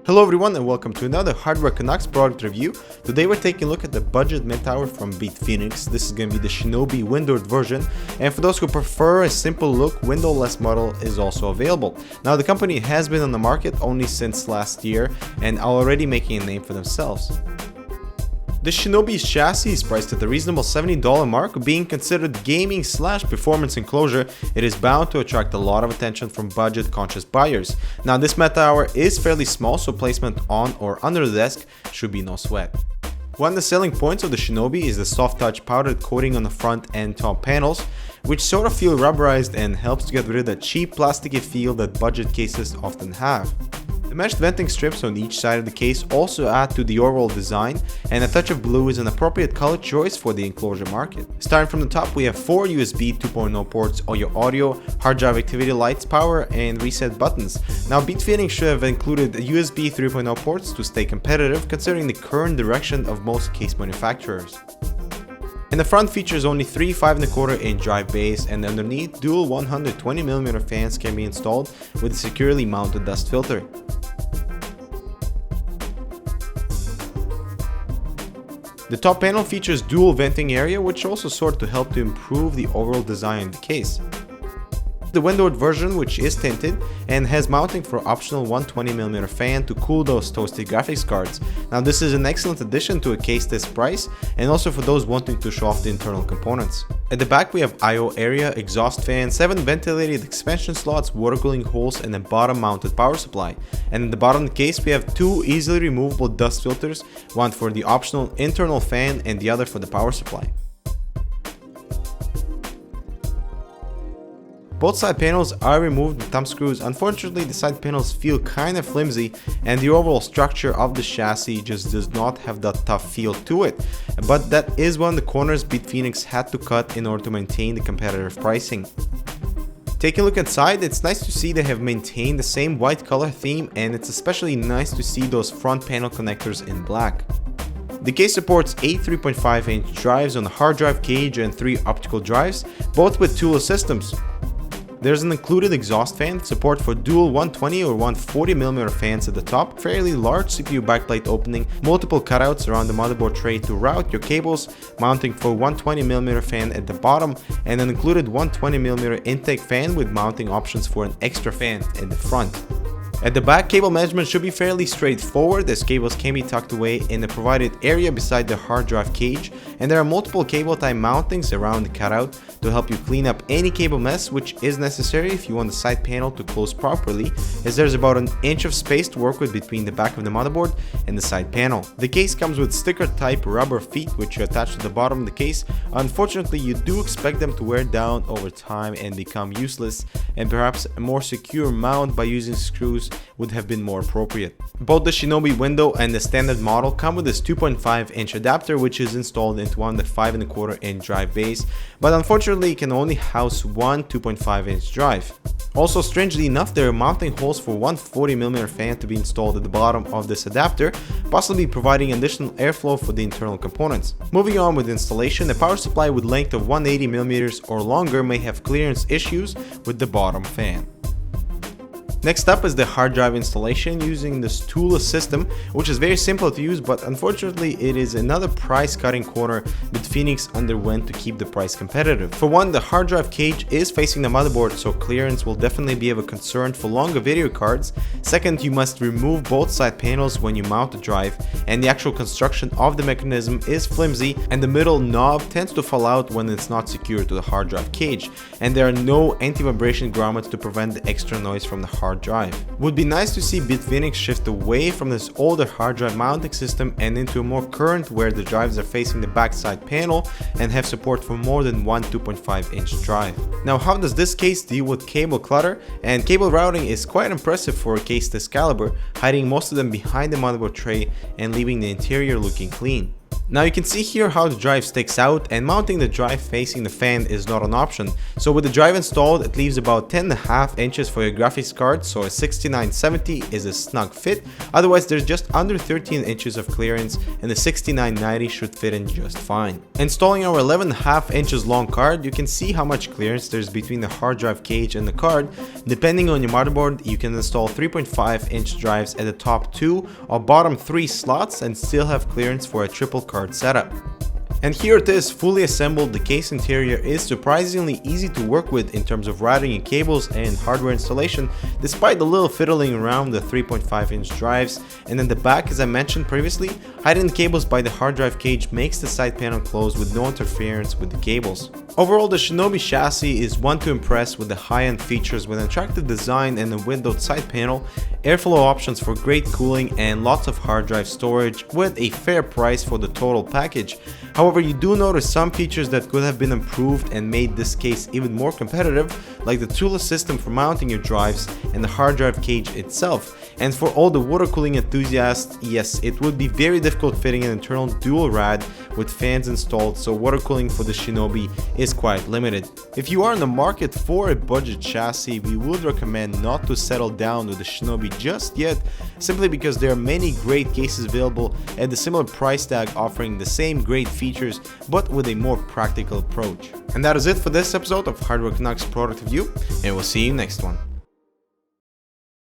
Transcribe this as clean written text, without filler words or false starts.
Hello everyone and welcome to another Hardware Canucks product review. Today we're taking a look at the budget mid tower from Bitfenix. This is going to be the Shinobi windowed version, and for those who prefer a simple look, windowless model is also available. Now the company has been on the market only since last year and are already making a name for themselves. The Shinobi's chassis is priced at a reasonable $70 mark. Being considered gaming / performance enclosure, it is bound to attract a lot of attention from budget conscious buyers. Now this mid tower is fairly small, so placement on or under the desk should be no sweat. One of the selling points of the Shinobi is the soft touch powdered coating on the front and top panels, which sort of feel rubberized and helps to get rid of that cheap plasticky feel that budget cases often have. The meshed venting strips on each side of the case also add to the overall design, and a touch of blue is an appropriate color choice for the enclosure market. Starting from the top, we have 4 USB 2.0 ports, all your audio, hard drive activity lights, power, and reset buttons. Now Bitfenix should have included USB 3.0 ports to stay competitive, considering the current direction of most case manufacturers. And the front features only 3 5.25-inch drive bays, and underneath, dual 120mm fans can be installed with a securely mounted dust filter. The top panel features dual venting area, which also sort to help to improve the overall design of the case. The windowed version, which is tinted and has mounting for optional 120mm fan to cool those toasty graphics cards. Now this is an excellent addition to a case this price, and also for those wanting to show off the internal components. At the back we have I/O area, exhaust fan, 7 ventilated expansion slots, water cooling holes, and a bottom mounted power supply. And at the bottom of the case we have 2 easily removable dust filters, one for the optional internal fan and the other for the power supply. Both side panels are removed with thumb screws. Unfortunately, the side panels feel kind of flimsy, and the overall structure of the chassis just does not have that tough feel to it. But that is one of the corners Bitfenix had to cut in order to maintain the competitive pricing. Taking a look inside, it's nice to see they have maintained the same white color theme, and it's especially nice to see those front panel connectors in black. The case supports 8 3.5-inch drives on the hard drive cage and 3 optical drives, both with toolless systems. There's an included exhaust fan, support for dual 120 or 140mm fans at the top, fairly large CPU backplate opening, multiple cutouts around the motherboard tray to route your cables, mounting for 120mm fan at the bottom, and an included 120mm intake fan with mounting options for an extra fan at the front. At the back, cable management should be fairly straightforward, as cables can be tucked away in the provided area beside the hard drive cage, and there are multiple cable tie mountings around the cutout to help you clean up any cable mess, which is necessary if you want the side panel to close properly, as there's about an inch of space to work with between the back of the motherboard and the side panel. The case comes with sticker type rubber feet which you attach to the bottom of the case. Unfortunately, you do expect them to wear down over time and become useless, and perhaps a more secure mount by using screws would have been more appropriate. Both the Shinobi window and the standard model come with this 2.5-inch adapter, which is installed into one of the 5.25-inch drive bays, but unfortunately it can only house one 2.5-inch drive. Also, strangely enough, there are mounting holes for 140mm fan to be installed at the bottom of this adapter, possibly providing additional airflow for the internal components. Moving on with installation, a power supply with length of 180mm or longer may have clearance issues with the bottom fan. Next up is the hard drive installation using this toolless system, which is very simple to use, but unfortunately it is another price cutting corner Bitfenix underwent to keep the price competitive. For one, the hard drive cage is facing the motherboard, so clearance will definitely be of a concern for longer video cards. Second, you must remove both side panels when you mount the drive, and the actual construction of the mechanism is flimsy, and the middle knob tends to fall out when it's not secured to the hard drive cage, and there are no anti-vibration grommets to prevent the extra noise from the hard drive. Would be nice to see Bitfenix shift away from this older hard drive mounting system and into a more current, where the drives are facing the backside panel and have support for more than one 2.5-inch drive. Now, how does this case deal with cable clutter? And cable routing is quite impressive for a case this caliber, hiding most of them behind the motherboard tray and leaving the interior looking clean. Now you can see here how the drive sticks out, and mounting the drive facing the fan is not an option. So with the drive installed, it leaves about 10.5 inches for your graphics card, so a 6970 is a snug fit. Otherwise there's just under 13 inches of clearance, and the 6990 should fit in just fine. Installing our 11.5 inches long card, you can see how much clearance there's between the hard drive cage and the card. Depending on your motherboard, you can install 3.5 inch drives at the top 2 or bottom 3 slots and still have clearance for a triple card setup. And here it is, fully assembled. The case interior is surprisingly easy to work with in terms of routing and cables and hardware installation, despite the little fiddling around the 3.5 inch drives. And in the back, as I mentioned previously, hiding the cables by the hard drive cage makes the side panel close with no interference with the cables. Overall, the Shinobi chassis is one to impress with the high-end features with an attractive design and a windowed side panel, airflow options for great cooling, and lots of hard drive storage with a fair price for the total package. However, you do notice some features that could have been improved and made this case even more competitive, like the toolless system for mounting your drives and the hard drive cage itself. And for all the water cooling enthusiasts, yes, it would be very difficult fitting an internal dual rad with fans installed, so water cooling for the Shinobi is quite limited. If you are in the market for a budget chassis, we would recommend not to settle down with the Shinobi just yet, simply because there are many great cases available at the similar price tag offering the same great features but with a more practical approach. And that is it for this episode of Hardware Canucks product review, and we'll see you next one.